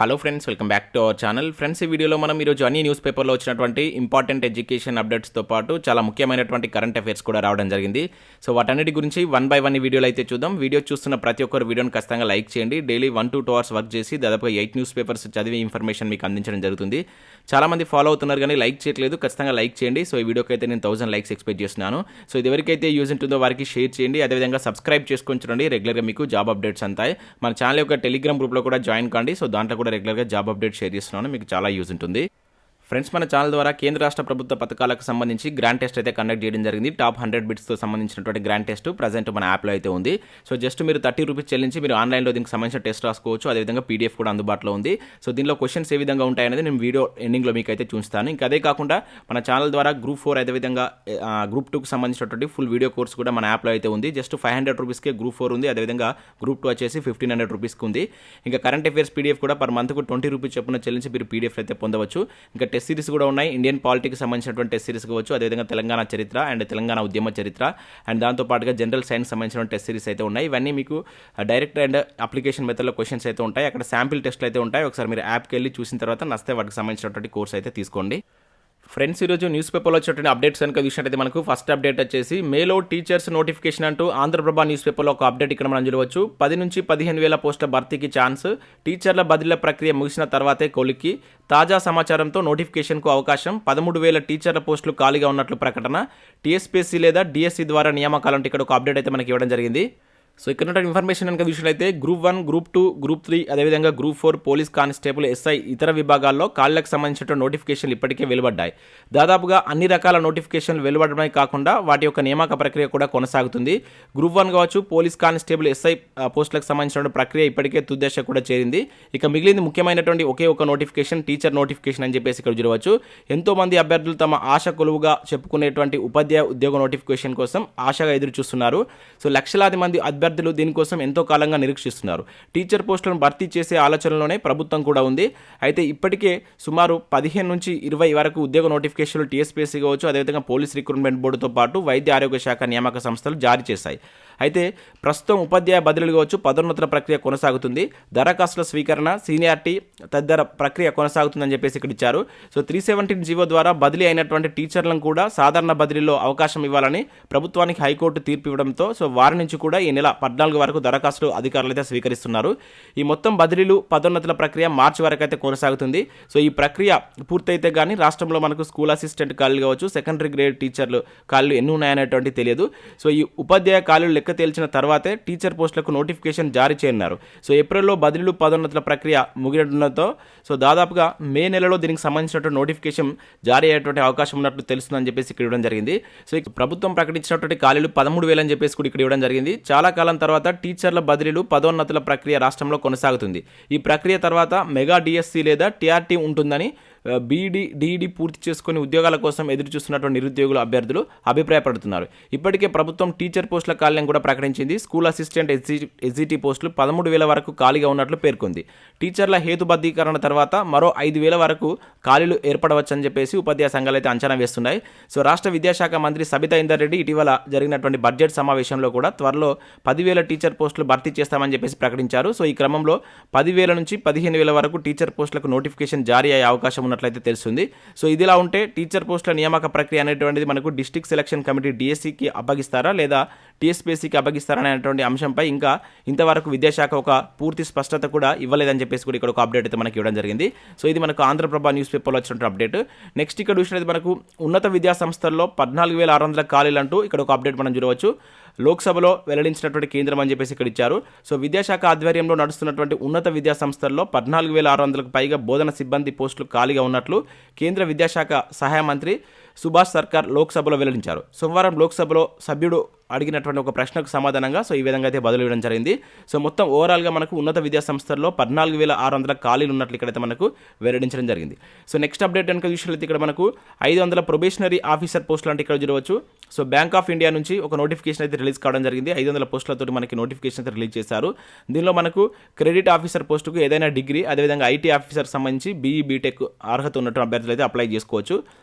Hello friends, welcome back to our channel. Friends, ఈ వీడియోలో మనం ఈరోజు అన్ని న్యూస్ పేపర్లో వచ్చినటువంటి ఇంపార్టెంట్ ఎడ్యుకేషన్ అప్డేట్స్తో పాటు చాలా ముఖ్యమైనటువంటి కరెంట్ అఫైర్స్ కూడా రావడం జరిగింది. సో వాటన్నిటి గురించి వన్ బై వన్ ఈ వీడియోలో అయితే చూద్దాం. వీడియో చూస్తున్న ప్రతి ఒక్కరు వీడియోని ఖచ్చితంగా లైక్ చేయండి. డైలీ 1 to 2 hours వర్క్ చేసి దాదాపుగా 8 న్యూస్ పేపర్స్ చదివి ఇన్ఫర్మేషన్ మీకు అందించడం జరుగుతుంది. చాలామంది ఫాలో అవుతున్నారు కానీ లైక్ చేయట్లేదు. ఖచ్చితంగా లైక్ చేయండి. సో ఈ వీడియోకి అయితే నేను 1000 లైక్స్ ఎక్స్పెక్ట్ చేస్తున్నాను. సో ఇది ఎవరికైతే యూజ్ ఉంటుందో వారికి షేర్ చేయండి. అదేవిధంగా సబ్స్క్రైబ్ చేసుకొని చూడండి. రెగ్యులర్గా మీకు జాబ్ అప్డేట్స్ అంతాయి. మన ఛానల్ యొక్క టెలిగ్రామ్ గ్రూప్లో కూడా జాయిన్ కండి. సో దాంట్లో కూడా రెగ్యులర్గా జాబ్ అప్డేట్ షేర్ చేస్తున్నాను. మీకు చాలా యూజ్ ఉంటుంది. ఫ్రెండ్స్, మన ఛానల్ ద్వారా కేంద్ర రాష్ట్ర ప్రభుత్వ పథకాలకు సంబంధించి గ్రాండ్ టెస్ట్ అయితే కండక్ట్ చేయడం జరిగింది. టాప్ 100 బిట్స్తో సంబంధించినటువంటి గ్రాండ్ టెస్ట్ ప్రజెంట్ మన యాప్లో అయితే ఉంది. సో జస్ట్ మీరు 30 రూపీస్ చెల్లించి మీరు ఆన్లైన్లో దీనికి సంబంధించిన టెస్ట్ రాసుకోవచ్చు. అదేవిధంగా పీడిఎఫ్ కూడా అందుబాటులో ఉంది. సో దీనిలో క్వశ్చన్స్ ఏ విధంగా ఉంటాయనేది నేను వీడియో ఎండింగ్లో మీకు అయితే చూస్తాను. ఇంకా అదే కాకుండా మన ఛానల్ ద్వారా గ్రూప్ 4 అదేవిధంగా గ్రూప్ 2కి సంబంధించినటువంటి ఫుల్ వీడియో కోర్స్ కూడా మన యాప్లో అయితే ఉంది. జస్ట్ 500 రూపీస్కే గ్రూప్ 4 ఉంది. అదేవిధంగా గ్రూప్ 2 వచ్చేసి 1500 రూపీస్కి ఉంది. ఇంకా కరెంట్ అఫైర్స్ పీడిఎఫ్ కూడా పర్ మంత్కు 20 రూపీస్ చొప్పున చెల్లించి మీరు పీడిఎఫ్ అయితే పొందవచ్చు. ఇంకా టెస్ట్ సిరీస్ కూడా ఉన్నాయి. ఇండియన్ పాలిటిక్స్ సంబంధించినటువంటి టెస్ట్ సిరీస్ కావచ్చు, అదేవిధంగా తెలంగాణ చరిత్ర అండ్ తెలంగాణ ఉద్యమ చరిత్ర అండ్ దాంతోపాటుగా జనరల్ సైన్స్ సంబంధించిన టెస్ట్ సిరీస్ అయితే ఉన్నాయి. ఇవన్నీ మీకు డైరెక్ట్ అండ్ అప్లికేషన్ మెథడ్లో క్వశ్చన్స్ అయితే ఉంటాయి. అక్కడ శాంపిల్ టెస్ట్లు అయితే ఉంటాయి. ఒకసారి మీరు యాప్కి వెళ్ళి చూసిన తర్వాత నచ్చితే వాటికి సంబంధించినటువంటి కోర్స్ అయితే తీసుకోండి. ఫ్రెండ్స్, ఈరోజు న్యూస్ పేపర్లో వచ్చేటువంటి అప్డేట్స్ కనుక చూసినట్టయితే మనకు ఫస్ట్ అప్డేట్ వచ్చేసి మేలో టీచర్స్ నోటిఫికేషన్ అంటూ ఆంధ్రప్రభ న్యూస్ పేపర్లో ఒక అప్డేట్ ఇక్కడ మనం చూడవచ్చు. 10 నుంచి 15,000 పోస్టుల భర్తీకి ఛాన్స్. టీచర్ల బదిలీల ప్రక్రియ ముగిసిన తర్వాతే కొలిక్కి. తాజా సమాచారంతో నోటిఫికేషన్కు అవకాశం. 13,000 టీచర్ల పోస్టులు ఖాళీగా ఉన్నట్లు ప్రకటన. టీఎస్పీఎస్సీ లేదా డిఎస్సి ద్వారా నియామకాలంటే ఇక్కడ ఒక అప్డేట్ అయితే మనకి ఇవ్వడం జరిగింది. సో ఇక్కడ ఉన్న ఇన్ఫర్మేషన్ కనుక చూసినట్లయితే గ్రూప్ 1, గ్రూప్ 2, గ్రూప్ 3 అదేవిధంగా గ్రూప్ 4 పోలీస్ కానిస్టేబుల్, ఎస్ఐ ఇతర విభాగాల్లో ఖాళీలకు సంబంధించిన నోటిఫికేషన్లు ఇప్పటికే వెలువడ్డాయి. దాదాపుగా అన్ని రకాల నోటిఫికేషన్లు వెలువడమే కాకుండా వాటి యొక్క నియామక ప్రక్రియ కూడా కొనసాగుతుంది. గ్రూప్ 1 కావచ్చు, పోలీస్ కానిస్టేబుల్, ఎస్ఐ పోస్టులకు సంబంధించిన ప్రక్రియ ఇప్పటికే తుది దశ కూడా చేరింది. ఇక మిగిలింది ముఖ్యమైనటువంటి ఒకే ఒక నోటిఫికేషన్, టీచర్ నోటిఫికేషన్ అని చెప్పేసి ఇక్కడ చూడవచ్చు. ఎంతో మంది అభ్యర్థులు తమ ఆశ కొలువుగా చెప్పుకునేటువంటి ఉపాధ్యాయ ఉద్యోగ నోటిఫికేషన్ కోసం ఆశగా ఎదురు చూస్తున్నారు. సో లక్షలాది మంది అభ్యర్థులు దీనికోసం ఎంతో కాలంగా నిరీక్షిస్తున్నారు. టీచర్ పోస్టులను భర్తీ చేసే ఆలోచనలోనే ప్రభుత్వం కూడా ఉంది. అయితే ఇప్పటికే సుమారు 15 నుంచి 20 వరకు ఉద్యోగ నోటిఫికేషన్లు టీఎస్పీఎస్సీ కావచ్చు, అదేవిధంగా పోలీస్ రిక్రూట్మెంట్ బోర్డుతో పాటు వైద్య ఆరోగ్య శాఖ నియామక సంస్థలు జారీ చేశాయి. అయితే ప్రస్తుతం ఉపాధ్యాయ బదిలీలు కావచ్చు, పదోన్నతుల ప్రక్రియ కొనసాగుతుంది. దరఖాస్తుల స్వీకరణ, సీనియారిటీ తదితర ప్రక్రియ కొనసాగుతుందని చెప్పేసి ఇక్కడ ఇచ్చారు. సో 317 జీవో ద్వారా బదిలీ అయినటువంటి టీచర్లను కూడా సాధారణ బదిలీలో అవకాశం ఇవ్వాలని ప్రభుత్వానికి హైకోర్టు తీర్పు ఇవ్వడంతో సో వారి నుంచి కూడా ఈ నెల 14 వరకు దరఖాస్తులు అధికారులు అయితే స్వీకరిస్తున్నారు. ఈ మొత్తం బదిలీలు, పదోన్నతుల ప్రక్రియ మార్చి వరకు అయితే కొనసాగుతుంది. సో ఈ ప్రక్రియ పూర్తయితే కానీ రాష్ట్రంలో మనకు స్కూల్ అసిస్టెంట్ ఖాళీలు కావచ్చు, సెకండరీ గ్రేడ్ టీచర్లు ఖాళీలు ఎన్ని ఉన్నాయనేటువంటి తెలియదు. సో ఈ ఉపాధ్యాయ ఖాళీలు లెక్క తేల్చిన తర్వాతే టీచర్ పోస్టులకు నోటిఫికేషన్ జారీ చేయనున్నారు. సో ఏప్రిల్లో బదిలీలు, పదోన్నతుల ప్రక్రియ ముగియడంతో సో దాదాపుగా మే నెలలో దీనికి సంబంధించినటువంటి నోటిఫికేషన్ జారీ అయ్యేటువంటి అవకాశం ఉన్నట్లు తెలుస్తుందని చెప్పేసి ఇక్కడ ఇవ్వడం జరిగింది. సో ప్రభుత్వం ప్రకటించినటువంటి ఖాళీలు 13,000 అని చెప్పేసి కూడా ఇక్కడ ఇవ్వడం జరిగింది. చాలా కాలం తర్వాత టీచర్ల బదిలీలు, పదోన్నతుల ప్రక్రియ రాష్ట్రంలో కొనసాగుతుంది. ఈ ప్రక్రియ తర్వాత మెగా డిఎస్సి లేదా టీఆర్టీ ఉంటుందని డిఈడి పూర్తి చేసుకుని ఉద్యోగాల కోసం ఎదురు చూస్తున్నటువంటి నిరుద్యోగుల అభ్యర్థులు అభిప్రాయపడుతున్నారు. ఇప్పటికే ప్రభుత్వం టీచర్ పోస్టుల ఖాళీలను కూడా ప్రకటించింది. స్కూల్ అసిస్టెంట్, ఎస్జిటి పోస్టులు 13,000 వరకు ఖాళీగా ఉన్నట్లు పేర్కొంది. టీచర్ల హేతుబద్ధీకరణ తర్వాత మరో 5,000 వరకు ఖాళీలు ఏర్పడవచ్చని చెప్పేసి ఉపాధ్యాయ సంఘాలు అయితే అంచనా వేస్తున్నాయి. సో రాష్ట్ర విద్యాశాఖ మంత్రి సబితా ఇందర్ రెడ్డి ఇటీవల జరిగినటువంటి బడ్జెట్ సమావేశంలో కూడా త్వరలో 10,000 టీచర్ పోస్టులు భర్తీ చేస్తామని చెప్పేసి ప్రకటించారు. సో ఈ క్రమంలో 10,000 నుంచి 15,000 వరకు టీచర్ పోస్టులకు నోటిఫికేషన్ జారీ అయ్యే అవకాశం ఉన్నట్లయితే తెలుస్తుంది. సో ఇదిలా ఉంటే టీచర్ పోస్టుల నియామక ప్రక్రియ అనేటువంటిది మనకు డిస్ట్రిక్ట్ సెలక్షన్ కమిటీ డిఎస్సికి అప్పగిస్తారా లేదా టీఎస్పీఎస్సీకి అప్పగిస్తారా అనేటువంటి అంశంపై ఇంకా ఇంతవరకు విద్యాశాఖ ఒక పూర్తి స్పష్టత కూడా ఇవ్వలేదని చెప్పేసి కూడా ఇక్కడ ఒక అప్డేట్ అయితే మనకి ఇవ్వడం జరిగింది. సో ఇది మనకు ఆంధ్రప్రభ న్యూస్ పేపర్లో వచ్చినటువంటి అప్డేట్. నెక్స్ట్ ఇక్కడ చూసినది మనకు ఉన్నత విద్యా సంస్థల్లో 14,600 ఖాళీలు అంటూ ఇక్కడ ఒక అప్డేట్ మనం చూడవచ్చు. లోక్సభలో వెల్లడించినటువంటి కేంద్రం అని చెప్పేసి ఇక్కడ ఇచ్చారు. సో విద్యాశాఖ ఆధ్వర్యంలో నడుస్తున్నటువంటి ఉన్నత విద్యా సంస్థల్లో 14,600కు పైగా బోధన సిబ్బంది పోస్టులు ఖాళీగా ఉన్నట్లు కేంద్ర విద్యాశాఖ సహాయ మంత్రి సుభాష్ సర్కార్ లోక్సభలో వెల్లడించారు. సోమవారం లోక్సభలో సభ్యుడు అడిగినటువంటి ఒక ప్రశ్నకు సమాధానంగా సో ఈ విధంగా అయితే బదులు ఇవ్వడం జరిగింది. సో మొత్తం ఓవరాల్గా మనకు ఉన్నత విద్యా సంస్థల్లో 14,600 ఖాళీలు ఉన్నట్లు ఇక్కడైతే మనకు వెల్లడించడం జరిగింది. సో నెక్స్ట్ అప్డేట్ కనుక చూసినట్లయితే ఇక్కడ మనకు 500 ప్రొబేషనరీ ఆఫీసర్ పోస్టులు అంటే ఇక్కడ చూడవచ్చు. సో బ్యాంక్ ఆఫ్ ఇండియా నుంచి ఒక నోటిఫికేషన్ అయితే రిలీజ్ కావడం జరిగింది. 500 పోస్టులతో మనకి నోటిఫికేషన్ అయితే రిలీజ్ చేశారు. దీనిలో మనకు క్రెడిట్ ఆఫీసర్ పోస్టుకు ఏదైనా డిగ్రీ, అదేవిధంగా ఐటీ ఆఫీసర్ సంబంధించి బీఈ బీటెక్ అర్హత ఉన్నటువంటి అభ్యర్థులు అయితే అప్లై చేసుకోవచ్చు.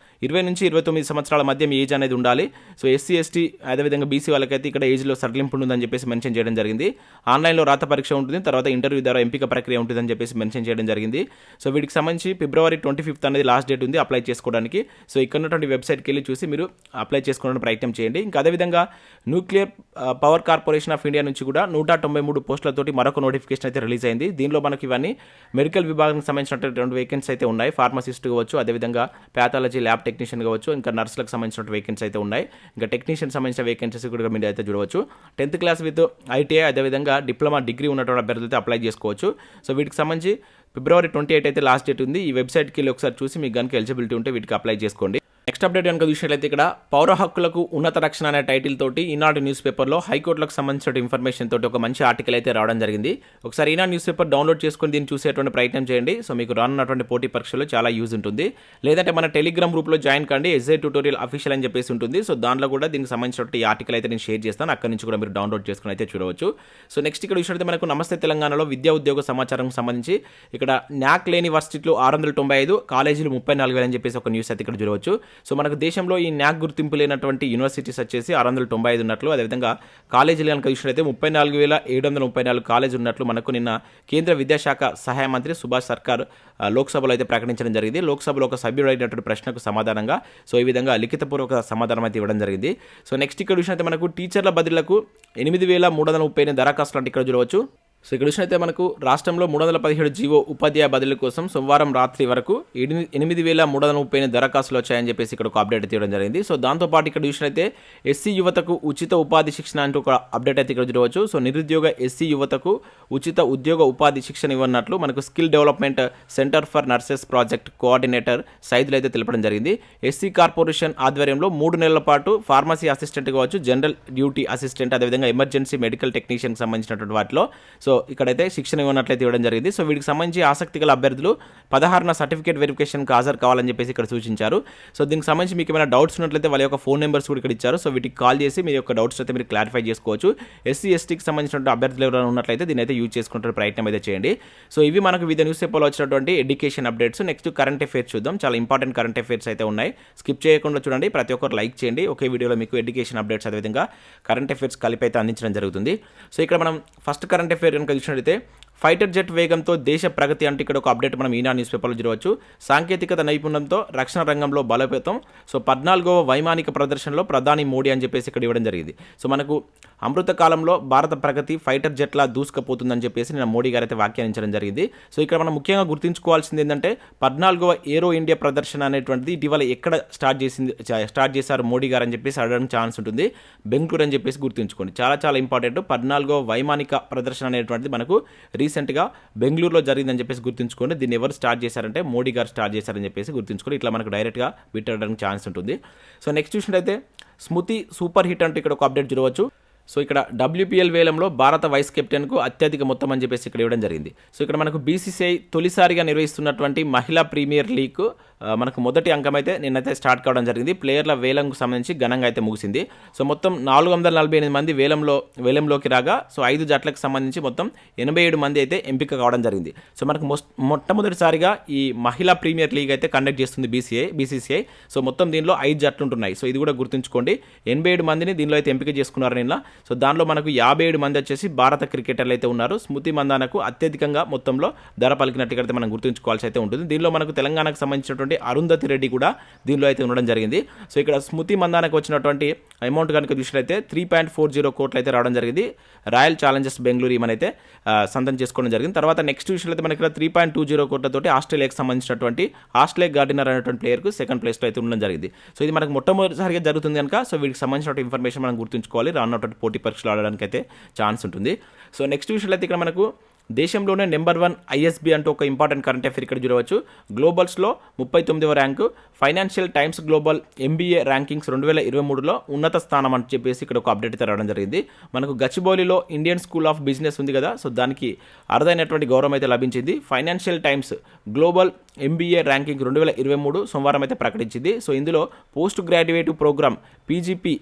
20 నుంచి 29 సంవత్సరాల మధ్య మీ ఏజ్ అనేది ఉండాలి. సో ఎస్సీ ఎస్టీ అదేవిధంగా బీసీ వాళ్ళకైతే ఇక్కడ ఏజ్లో సడలింపు ఉంటుందని చెప్పేసి మెన్షన్ చేయడం జరిగింది. ఆన్లైన్లో రాత పరీక్ష ఉంటుంది, తర్వాత ఇంటర్వ్యూ ద్వారా ఎంపిక ప్రక్రియ ఉంటుందని చెప్పేసి మెన్షన్ చేయడం జరిగింది. సో వీటికి సంబంధించి ఫిబ్రవరి 25 అనేది లాస్ట్ డేట్ ఉంది అప్లై చేసుకోవడానికి. సో ఇక్కడ ఉన్నటువంటి వెబ్సైట్కి వెళ్ళి చూసి మీరు అప్లై చేసుకోవడానికి ప్రయత్నం చేయండి. ఇంకా అదేవిధంగా nuclear power corporation of India నుంచి కూడా 193 పోస్టులతోటి మరొక నోటిఫికేషన్ అయితే రిలీజ్ అయింది. దీనిలో మనకి ఇవన్నీ మెడికల్ విభాగానికి సంబంధించినటువంటి వేకెన్సీ అయితే ఉన్నాయి. ఫార్మసిస్ట్ కావచ్చు, అదేవిధంగా ప్యాథాలజీ ల్యాబ్ టెక్నీషియన్ కావచ్చు, ఇంకా నర్సులకు సంబంధించిన వేకెన్సీ అయితే ఉన్నాయి. ఇంకా టెక్నీషియన్ సంబంధించిన వేకెన్సీస్ కూడా మీరు అయితే చూడవచ్చు. 10th క్లాస్ విత్ ఐటీఐ అదేవిధంగా డిప్లొమా డిగ్రీ ఉన్నటువంటి అభ్యర్థులు అయితే అప్లై చేసుకోవచ్చు. సో వీటికి సంబంధించి ఫిబ్రవరి 28 అయితే లాస్ట్ డేట్ ఉంది. ఈ వెబ్సైట్కి వెళ్ళి ఒకసారి చూసి మీకు కనుక ఎలిజిబిలిటీ ఉంటే వీటికి అప్లై చేసుకోండి. నెక్స్ట్ అప్డేట్ కనుక చూసినట్లయితే ఇక్కడ పౌర హక్కులకు ఉన్నత రక్షణ అనే టైటిల్ తోటి ఈనాడు న్యూస్ పేపర్లో హైకోర్టులకు సంబంధించిన ఇన్ఫర్మేషన్ తోటి ఒక మంచి ఆర్టికల్ అయితే రావడం జరిగింది. ఒకసారి ఈనాడు న్యూస్ పేపర్ డౌన్లోడ్ చేసుకొని దీన్ని చూసేటువంటి ప్రయత్నం చేయండి. సో మీకు రానున్నటువంటి పోటీ పరీక్షలో చాలా యూజ్ ఉంటుంది. లేదంటే మన టెలిగ్రామ్ గ్రూప్లో జాయిన్ కండి, SJTutorial అఫీషియల్ అని చెప్పేసి ఉంటుంది. సో దాంట్లో కూడా దీనికి సంబంధించిన ఆర్టికల్ అయితే నేను షేర్ చేస్తాను. అక్కడి నుంచి కూడా మీరు డౌన్లోడ్ చేసుకుని అయితే చూడవచ్చు. సో నెక్స్ట్ ఇక్కడ చూసినట్లయితే మనకు నమస్తే తెలంగాణలో విద్యా ఉద్యోగ సమాచారం సంబంధించి ఇక్కడ న్యాక్ లేని యూనివర్సిటీలు 695, కాలేజీలు 34,000 అని చెప్పేసి ఒక న్యూస్ అయితే ఇక్కడ చూడవచ్చు. సో మనకు దేశంలో ఈ న్యాక్ గుర్తింపు లేనటువంటి యూనివర్సిటీస్ వచ్చేసి 695 ఉన్నట్లు, అదేవిధంగా కాలేజీలు కనుక చూసినట్లయితే 34,734 కాలేజీలు ఉన్నట్లు మనకు నిన్న కేంద్ర విద్యాశాఖ సహాయ మంత్రి సుభాష్ సర్కార్ లోక్సభలో అయితే ప్రకటించడం జరిగింది. లోక్సభలో ఒక సభ్యుడు అయినటువంటి ప్రశ్నకు సమాధానంగా సో ఈ విధంగా లిఖితపూర్వక సమాధానం అయితే ఇవ్వడం జరిగింది. సో నెక్స్ట్ ఇక్కడ చూసినట్లయితే మనకు టీచర్ల బదిలీలకు 8,330 దరఖాస్తులు అంటే ఇక్కడ చూడవచ్చు. సో ఇక్కడ చూసినట్లయితే మనకు రాష్ట్రంలో 317 జీవో ఉపాధ్యాయ బదిలీ కోసం సోమవారం రాత్రి వరకు 8,330 దరఖాస్తులు వచ్చాయని చెప్పేసి ఇక్కడ ఒక అప్డేట్ తీయడం జరిగింది. సో దాంతోపాటు ఇక్కడ చూసినట్లయితే ఎస్సీ యువతకు ఉచిత ఉపాధి శిక్షణ అంటూ ఒక అప్డేట్ అయితే ఇక్కడ చూడవచ్చు. సో నిరుద్యోగ ఎస్సీ యువతకు ఉచిత ఉద్యోగ ఉపాధి శిక్షణ ఇవ్వనట్లు మనకు skill development centre for nurses project coordinator Saidulu అయితే తెలపడం జరిగింది. ఎస్సీ కార్పొరేషన్ ఆధ్వర్యంలో 3 నెలల పాటు ఫార్మసీ అసిస్టెంట్ కావచ్చు, జనరల్ డ్యూటీ అసిస్టెంట్, అదేవిధంగా ఎమర్జెన్సీ మెడికల్ టెక్నీషియన్కి సంబంధించినటువంటి వాటిలో సో ఇక్కడైతే శిక్షణ ఇవ్వనట్లయితే ఇవ్వడం జరిగింది. సో వీటికి సంబంధించి ఆసక్తి గల అభ్యర్థులు 16న సర్టిఫికేట్ వెరిఫికేషన్కి హాజరు కావాలని చెప్పేసి ఇక్కడ సూచించారు. సో దీనికి సంబంధించి మీకు ఏమైనా డౌట్స్ ఉన్నట్లయితే వాళ్ళ యొక్క ఫోన్ నెంబర్స్ కూడా ఇక్కడ ఇచ్చారు. సో వీటికి కాల్ చేసి మీ యొక్క డౌట్స్ అయితే మీరు క్లారిఫై చేసుకోవచ్చు. ఎస్సీ ఎస్టీకి సంబంధించిన అభ్యర్థులు ఎవరైనా ఉన్నట్లయితే దీని అయితే యూజ్ చేసుకుంటే ప్రయత్నం అయితే చేయండి. సో ఇవి మనకు వివిధ న్యూస్ పేపర్లో వచ్చినటువంటి education updates. Next current affairs చూద్దాం. చాలా ఇంపార్టెంట్ కరెంట్ అఫైర్స్ అయితే ఉన్నాయి. స్కిప్ చేయకుండా చూడండి, ప్రతి ఒక్కరు లైక్ చేయండి. ఒకే వీడియోలో మీకు ఎడ్యుకేషన్ అప్డేట్స్ అదేవిధంగా కరెంట్ అఫైర్స్ కలిపి అయితే అందించడం జరుగుతుంది. సో ఇక్కడ మనం ఫస్ట్ కరెంట్ అఫైర్ కనుక చూసినట్లయితే ఫైటర్ జెట్ వేగంతో దేశ ప్రగతి అంటే ఇక్కడ ఒక అప్డేట్ మనం ఈనాడు న్యూస్ పేపర్లో చూడవచ్చు. సాంకేతికత నైపుణ్యంతో రక్షణ రంగంలో బలోపేతం. సో 14వ వైమానిక ప్రదర్శనలో ప్రధాని మోడీ అని చెప్పేసి ఇక్కడ ఇవ్వడం జరిగింది. సో మనకు అమృత కాలంలో భారత ప్రగతి ఫైటర్ జెట్లా దూసుకుపోతుందని చెప్పేసి నేను మోడీ గారు అయితే వ్యాఖ్యానించడం జరిగింది. సో ఇక్కడ మనం ముఖ్యంగా గుర్తుంచుకోవాల్సింది ఏంటంటే 14వ ఏరో ఇండియా ప్రదర్శన అనేటువంటిది ఇటీవల ఎక్కడ స్టార్ట్ చేశారు మోడీ గారు అని చెప్పేసి అడగడానికి ఛాన్స్ ఉంటుంది. బెంగళూరు అని చెప్పేసి గుర్తుంచుకోండి, చాలా చాలా ఇంపార్టెంట్. 14వ వైమానిక ప్రదర్శన అనేటువంటిది మనకు రీసెంట్గా బెంగళూరులో జరిగిందని చెప్పేసి గుర్తుంచుకోండి. దీన్ని ఎవరు స్టార్ట్ చేశారంటే మోడీ గారు స్టార్ట్ చేశారని చెప్పేసి గుర్తుంచుకోండి. ఇట్లా మనకు డైరెక్ట్గా పెట్టడానికి ఛాన్స్ ఉంటుంది. సో నెక్స్ట్ చూసినట్టయితే స్మృతి సూపర్ హిట్ అంటే ఇక్కడ ఒక అప్డేట్ చూడవచ్చు. సో ఇక్కడ WPL వేలంలో భారత వైస్ కెప్టెన్కు అత్యధిక మొత్తం అని చెప్పేసి ఇక్కడ ఇవ్వడం జరిగింది. సో ఇక్కడ మనకు BCCI తొలిసారిగా నిర్వహిస్తున్నటువంటి మహిళా ప్రీమియర్ లీగ్ మనకు మొదటి అంకం అయితే నిన్నైతే స్టార్ట్ కావడం జరిగింది. ప్లేయర్ల వేలంకు సంబంధించి ఘనంగా అయితే ముగిసింది. సో మొత్తం 448 మంది వేలంలోకి రాగా సో 5 జట్లకు సంబంధించి మొత్తం 87 మంది అయితే ఎంపిక కావడం జరిగింది. సో మనకు మొట్టమొదటిసారిగా ఈ మహిళా ప్రీమియర్ లీగ్ అయితే కండక్ట్ చేస్తుంది BCCI. సో మొత్తం దీనిలో 5 జట్లు ఉంటున్నాయి. సో ఇది కూడా గుర్తుంచుకోండి. 87 మందిని దీనిలో అయితే ఎంపిక చేసుకున్నారు నిన్న. సో దానిలో మనకు 57 మంది వచ్చేసి భారత క్రికెటర్లు అయితే ఉన్నారు. స్మృతి మందానకు అత్యధికంగా మొత్తంలో ధర పలికినట్టుగా మనం గుర్తుంచుకోవాల్సి అయితే ఉంటుంది. దీనిలో మనకు తెలంగాణకు సంబంధించినటువంటి అరుంధతి రెడ్డి కూడా దీనిలో అయితే ఉండడం జరిగింది. సో ఇక్కడ స్మృతి మందానకు వచ్చినటువంటి అమౌంట్ కనుక చూసినట్లయితే 3.40 కోట్లు అయితే రావడం జరిగింది. రాయల్ ఛాలెంజర్స్ బెంగళూరు ఈమెనైతే సంతం చేసుకోవడం జరిగింది. తర్వాత నెక్స్ట్ విషయంలో మనకి ఇక్కడ 3.20 కోట్లతోటి ఆస్ట్రేలియాకి సంబంధించినటువంటి ఆస్ట్రేలియా గార్డినర్ అనేటువంటి ప్లేయర్కు సెకండ్ ప్లేస్లో అయితే ఉండడం జరిగింది. సో ఇది మనకు మొట్టమొదటిసారిగా జరుగుతుంది కనుక సో వీటికి సంబంధించిన ఇన్ఫర్మేషన్ మనం గుర్తుంచుకోవాలి. రానున్నటువంటి పోటీ పరీక్షలు ఆడడానికి అయితే ఛాన్స్ ఉంటుంది. సో నెక్స్ట్ విషయంలో అయితే ఇక్కడ మనకు దేశంలోనే నెంబర్ 1 ISB అంటూ ఒక ఇంపార్టెంట్ కరెంట్ అఫైర్ ఇక్కడ చూడవచ్చు. గ్లోబల్స్లో 39వ rank, Financial Times global MBA rankings 2023లో ఉన్నత స్థానం అని చెప్పేసి ఇక్కడ ఒక అప్డేట్ అయితే రావడం జరిగింది. మనకు గచ్చిబౌలిలో ఇండియన్ స్కూల్ ఆఫ్ బిజినెస్ ఉంది కదా, సో దానికి అరుదైనటువంటి గౌరవం అయితే లభించింది. Financial Times global MBA ranking 2023 సోమవారం అయితే ప్రకటించింది. సో ఇందులో పోస్ట్ గ్రాడ్యుయేటివ్ ప్రోగ్రామ్ PGP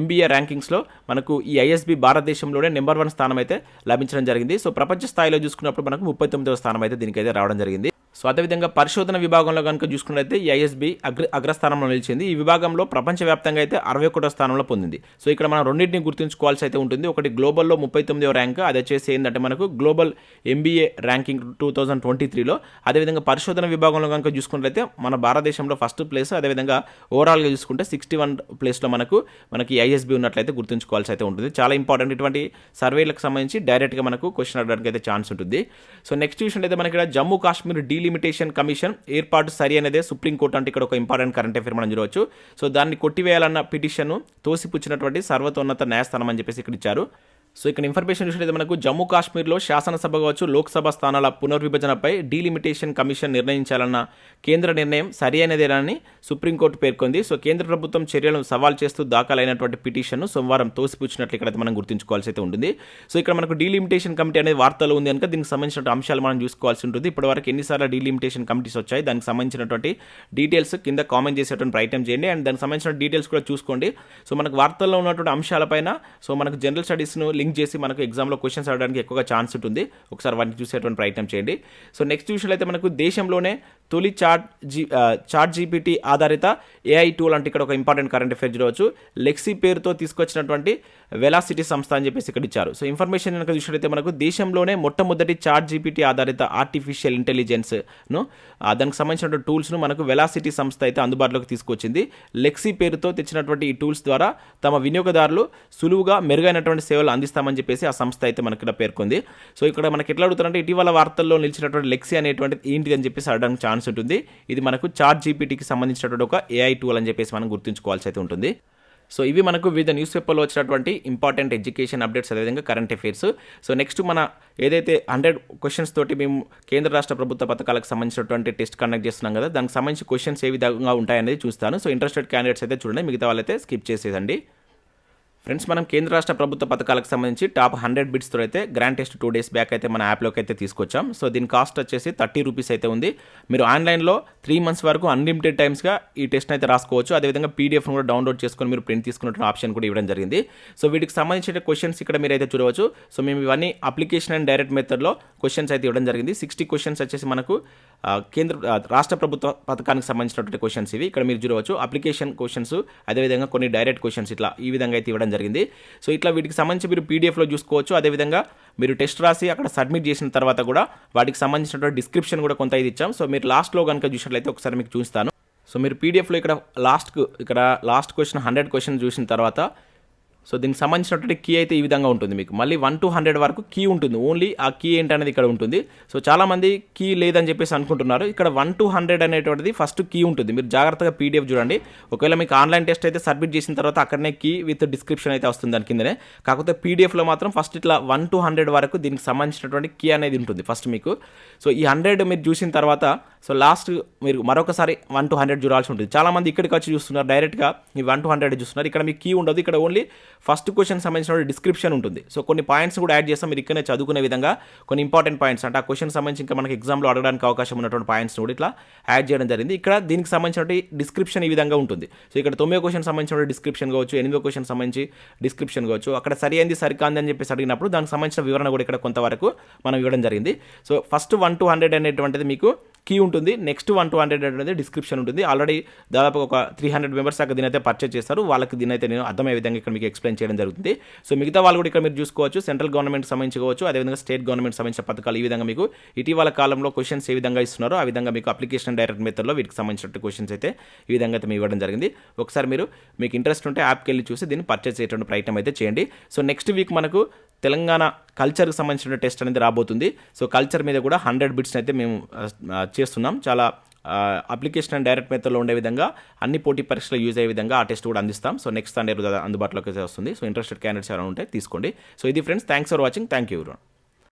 MBA ర్యాంకింగ్స్లో మనకు ఈ ISB భారతదేశంలోనే నెంబర్ 1 స్థానం అయితే లభించడం జరిగింది. సో ప్రపంచ స్థాయిలో చూసుకున్నప్పుడు మనకు 39వ స్థానం అయితే దీనికైతే రావడం జరిగింది. సో అదేవిధంగా పరిశోధన విభాగంలో కనుక చూసుకున్నట్లయితే ఐఎస్బి అగ్రస్థానంలో నిలిచింది. ఈ విభాగంలో ప్రపంచవ్యాప్తంగా అయితే 61వ స్థానంలో పొందింది. సో ఇక్కడ మనం రెండింటిని గుర్తుంచుకోవాల్సి అయితే ఉంటుంది. ఒకటి గ్లోబల్లో 39వ ర్యాంక్, అది వచ్చేసి ఏంటంటే మనకు గ్లోబల్ ఎంబీఏ ర్యాంకింగ్ 2023లో. అదేవిధంగా పరిశోధన విభాగంలో కనుక చూసుకున్నట్లయితే మన భారతదేశంలో ఫస్ట్ ప్లేస్, అదేవిధంగా ఓవరాల్గా చూసుకుంటే 61 ప్లేస్లో మనకి ఐఎస్బి ఉన్నట్లయితే గుర్తుంచుకోవాల్సి అయితే ఉంటుంది. చాలా ఇంపార్టెంట్, ఇటువంటి సర్వేలకు సంబంధించి డైరెక్ట్గా మనకు క్వశ్చన్ అడగడానికి అయితే ఛాన్స్ ఉంటుంది. సో నెక్స్ట్ చూసినట్లయితే మనకి ఇక్కడ జమ్మూ కాశ్మీర్ డీలిమిటేషన్ కమిషన్ ఏర్పాటు సరి అనేదే సుప్రీంకోర్టు అంటే ఇక్కడ ఒక ఇంపార్టెంట్ కరెంట్ అఫేర్ మనం చూడవచ్చు. సో దాన్ని కొట్టివేయాలన్న పిటిషన్ను తోసిపుచ్చినటువంటి సర్వోన్నత న్యాయస్థానం అని చెప్పేసి ఇక్కడ ఇచ్చారు. సో ఇక్కడ ఇన్ఫర్మేషన్ చూసినట్లయితే మనకు జమ్మూ కాశ్మీర్లో శాసనసభ కావచ్చు, లోక్సభ స్థానాల పునర్విభజనపై డీలిమిటేషన్ కమిషన్ నిర్ణయించాలన్న కేంద్ర నిర్ణయం సరి అయినదేనని సుప్రీంకోర్టు పేర్కొంది. సో కేంద్ర ప్రభుత్వం చర్యలను సవాల్ చేస్తూ దాఖలైనటువంటి పిటిషన్ను సోమవారం తోసిపుచ్చినట్లు ఇక్కడ మనం గుర్తుంచుకోవాల్సి అయితే ఉంటుంది. సో ఇక్కడ మనకు డీలిమిటేషన్ కమిటీ అనేది వార్తలు ఉంది కనుక దీనికి సంబంధించిన అంశాలు మనం చూసుకోవాల్సి ఉంటుంది. ఇప్పటివరకు ఎన్నిసార్లు డీలిమిటేషన్ కమిటీస్ వచ్చాయి, దానికి సంబంధించినటువంటి డీటెయిల్స్ కింద కామెంట్ చేసేటువంటి ప్రయత్నం చేయండి. అండ్ దానికి సంబంధించిన డీటెయిల్స్ కూడా చూసుకోండి. సో మనకు వార్తల్లో ఉన్నటువంటి అంశాలపైన సో మనకు జనరల్ స్టడీస్ను లింక్ చేసి మనకు ఎగ్జామ్లో క్వశ్చన్స్ అడగడానికి ఎక్కువగా ఛాన్స్ ఉంటుంది. ఒకసారి వాటిని చూసేటువంటి ప్రయత్నం చేయండి. సో నెక్స్ట్ విషయంలో అయితే మనకు దేశంలోనే తొలి చాట్ జీపీటీ ఆధారిత ఏఐ టూల్ అంటే ఇక్కడ ఒక ఇంపార్టెంట్ కరెంట్ అఫేర్ చూడవచ్చు. లెక్సీ పేరుతో తీసుకొచ్చినటువంటి వెలాసిటీ సంస్థ అని చెప్పేసి ఇక్కడ ఇచ్చారు. సో ఇన్ఫర్మేషన్ కనుక చూసినట్లయితే మనకు దేశంలోనే మొట్టమొదటి చాట్ జీపీటీ ఆధారిత ఆర్టిఫిషియల్ ఇంటెలిజెన్స్ను దానికి సంబంధించిన టూల్స్ను మనకు వెలాసిటీ సంస్థ అయితే అందుబాటులోకి తీసుకొచ్చింది. లెక్సీ పేరుతో తెచ్చినటువంటి ఈ టూల్స్ ద్వారా తమ వినియోగదారులు సులువుగా మెరుగైనటువంటి సేవలు అందిస్తామని చెప్పేసి ఆ సంస్థ అయితే మనకి ఇక్కడ పేర్కొంది. సో ఇక్కడ మనకి ఎట్లా అడుగుతారంటే ఇటీవల వార్తల్లో నిలిచినటువంటి లెక్సీ అనేటువంటిది ఏంటిది అని చెప్పేసి అడగడానికి ఛాన్స్ ఉంటుంది. ఇది మనకు చాట్ జీపీటీకి సంబంధించినటువంటి ఒక ఏఐ టూల్ అని చెప్పేసి మనం గుర్తుంచుకోవాల్సి అయితే ఉంటుంది. సో ఇవి మనకు వివిధ న్యూస్ పేపర్లో వచ్చినటువంటి ఇంపార్టెంట్ ఎడ్యుకేషన్ అప్డేట్స్, అదేవిధంగా కరెంట్ అఫైర్స్. సో నెక్స్ట్ మన ఏదైతే 100 క్వశ్చన్స్ తోటి మేము కేంద్ర రాష్ట్ర ప్రభుత్వ పథకాలకు సంబంధించినటువంటి టెస్ట్ కండక్ట్ చేస్తున్నాం కదా, దానికి సంబంధించి క్వశ్చన్స్ ఏ విధంగా ఉంటాయనేది చూస్తాను. సో ఇంట్రెస్టెడ్ క్యాండిడేట్స్ అయితే చూడండి, మిగతా వాళ్ళైతే స్కిప్ చేసేదండి. ఫ్రెండ్స్, మనం కేంద్ర రాష్ట్ర ప్రభుత్వ పథకాలకు సంబంధించి టాప్ 100 బిట్స్తో అయితే గ్రాండ్ టెస్ట్ 2 days బ్యాక్ అయితే మన యాప్లోకి అయితే తీసుకొచ్చాం. సో దీని కాస్ట్ వచ్చేసి 30 రూపీస్ అయితే ఉంది. మీరు ఆన్లైన్లో 3 months వరకు అన్లిమిటెడ్ టైమ్స్గా ఈ టెస్ట్ అయితే రాసుకోవచ్చు. అదేవిధంగా పీడిఎఫ్ను కూడా డౌన్లోడ్ చేసుకొని మీరు ప్రింట్ తీసుకున్న ఆప్షన్ కూడా ఇవ్వడం జరిగింది. సో వీటికి సంబంధించిన క్వశ్చన్స్ ఇక్కడ మీరు అయితే చూడవచ్చు. సో మేము ఇవన్నీ అప్లికేషన్ అండ్ డైరెక్ట్ మెథడ్లో క్వశ్చన్స్ అయితే ఇవ్వడం జరిగింది. 60 క్వశ్చన్స్ వచ్చేసి మనకు రాష్ట్ర ప్రభుత్వ పథకానికి సంబంధించినటువంటి క్వశ్చన్స్ ఇవి ఇక్కడ మీరు చూడవచ్చు. అప్లికేషన్ క్వశ్చన్స్, అదేవిధంగా కొన్ని డైరెక్ట్ క్వశ్చన్స్ ఇట్లా ఈ విధంగా అయితే ఇవ్వడం జరిగింది. సో ఇట్లా వీటికి సంబంధించి మీరు పీడిఎఫ్లో చూసుకోవచ్చు. అదేవిధంగా మీరు టెస్ట్ రాసి అక్కడ సబ్మిట్ చేసిన తర్వాత కూడా వాటికి సంబంధించినటువంటి డిస్క్రిప్షన్ కూడా కొంత ఇది ఇచ్చాం. సో మీరు లాస్ట్లో కనుక చూసినట్లయితే ఒకసారి మీకు చూస్తాను. సో మీరు పీడిఎఫ్లో ఇక్కడ లాస్ట్ క్వశ్చన్ 100 క్వశ్చన్ చూసిన తర్వాత సో దీనికి సంబంధించినటువంటి కీ అయితే ఈ విధంగా ఉంటుంది. మీకు మళ్ళీ 1 to 100 వరకు కీ ఉంటుంది. ఓన్లీ ఆ కీ ఏంటనేది ఇక్కడ ఉంటుంది. సో చాలామంది కీ లేదని చెప్పేసి అనుకుంటున్నారు. ఇక్కడ 1 to 100 అనేటువంటిది ఫస్ట్ కీ ఉంటుంది. మీరు జాగ్రత్తగా పీడిఎఫ్ చూడండి. ఒకవేళ మీకు ఆన్లైన్ టెస్ట్ అయితే సబ్మిట్ చేసిన తర్వాత అక్కడనే కీ విత్ డిస్క్రిప్షన్ అయితే వస్తుంది దాని కిందనే. కాకపోతే పీడిఎఫ్లో మాత్రం ఫస్ట్ ఇట్లా 1 to 100 వరకు దీనికి సంబంధించినటువంటి కీ అనేది ఉంటుంది ఫస్ట్ మీకు. సో ఈ 100 మీరు చూసిన తర్వాత సో లాస్ట్ మీరు మరొకసారి 1 to 100 చూడాల్సి ఉంటుంది. చాలామంది ఇక్కడికి వచ్చి చూస్తున్నారు, డైరెక్ట్గా ఈ 1 to 100 చూస్తున్నారు. ఇక్కడ మీకు కీ ఉండదు. ఇక్కడ ఓన్లీ ఫస్ట్ క్వశ్చన్ సంబంధించిన డిస్క్రిప్షన్ ఉంటుంది. సో కొన్ని పాయింట్స్ కూడా యాడ్ చేస్తాం. మీరు ఇక్కడనే చదువుకునే విధంగా కొన్ని ఇంపార్టెంట్ పాయింట్స్ అంటే ఆ క్వశ్చన్ సంబంధించి ఇంకా మనకి ఎగ్జామ్లో అడగడానికి అవకాశం ఉన్నటువంటి పాయింట్స్ కూడా ఇట్లా యాడ్ చేయడం జరిగింది. ఇక్కడ దీనికి సంబంధించిన డిస్క్రిప్షన్ ఈ విధంగా ఉంటుంది. సో ఇక్కడ 9వ క్వశ్చన్ సంబంధించిన డిస్క్రిప్షన్ కావచ్చు, 8వ క్వశ్చన్ సంబంధించి డిస్క్రిప్షన్ కావచ్చు. అక్కడ సరి అయింది సరికాంది అని చెప్పేసి అడిగినప్పుడు దానికి సంబంధించిన వివరణ కూడా ఇక్కడ కొంతవరకు మనం ఇవ్వడం జరిగింది. సో ఫస్ట్ 1 to 100 అనేటువంటిది మీకు కీ ఉంటుంది. నెక్స్ట్ 1 to 100 అనేది డిస్క్రిప్షన్ ఉంటుంది. ఆల్రెడీ దాదాపు ఒక 300 మెంబర్స్ దాకా దీని అయితే పర్చేజ్ చేస్తారు. వాళ్ళకి దీని అయితే నేను అర్థమయ్యే విధంగా ఇక్కడ మీకు ఎక్స్ప్లెయిన్ చేయడం జరుగుతుంది. సో మిగతా వాళ్ళు కూడా ఇక్కడ మీరు చూసుకోవచ్చు. సెంట్రల్ గవర్నమెంట్ సంబంధించుకోవచ్చు, అదేవిధంగా స్టేట్ గవర్నమెంట్ సంబంధించిన పథకాలు ఈ విధంగా మీకు ఇటీవల కాలంలో క్వశ్చన్స్ ఏ విధంగా ఇస్తున్నారో ఆ విధంగా మీకు అప్లికేషన్ డైరెక్ట్ మెథడ్లో వీటికి సంబంధించిన క్వశ్చన్స్ అయితే ఈ విధంగా అయితే ఇవ్వడం జరిగింది. ఒకసారి మీకు ఇంట్రెస్ట్ ఉంటే యాప్కి వెళ్ళి చూసి దీన్ని పర్చేజ్ చేయటువంటి ప్రయత్నం అయితే చేయండి. సో నెక్స్ట్ వీక్ మనకు తెలంగాణ కల్చర్కి సంబంధించిన టెస్ట్ అనేది రాబోతుంది. సో కల్చర్ మీద కూడా 100 బిట్స్ అయితే మేము చేస్తున్నాం. చాలా అప్లికేషన్ అండ్ డైరెక్ట్ మెథడ్లో ఉండే విధంగా అన్ని పోటీ పరీక్షలు యూజ్ అయ్యే విధంగా ఆ టెస్ట్ కూడా అందిస్తాం. సో నెక్స్ట్ సండే అందుబాటులోకి వస్తుంది. సో ఇంట్రెస్టెడ్ క్యాండిడేట్స్ ఎవరైనా ఉంటే తీసుకోండి. సో ఇది friends, thanks for watching. Thank you.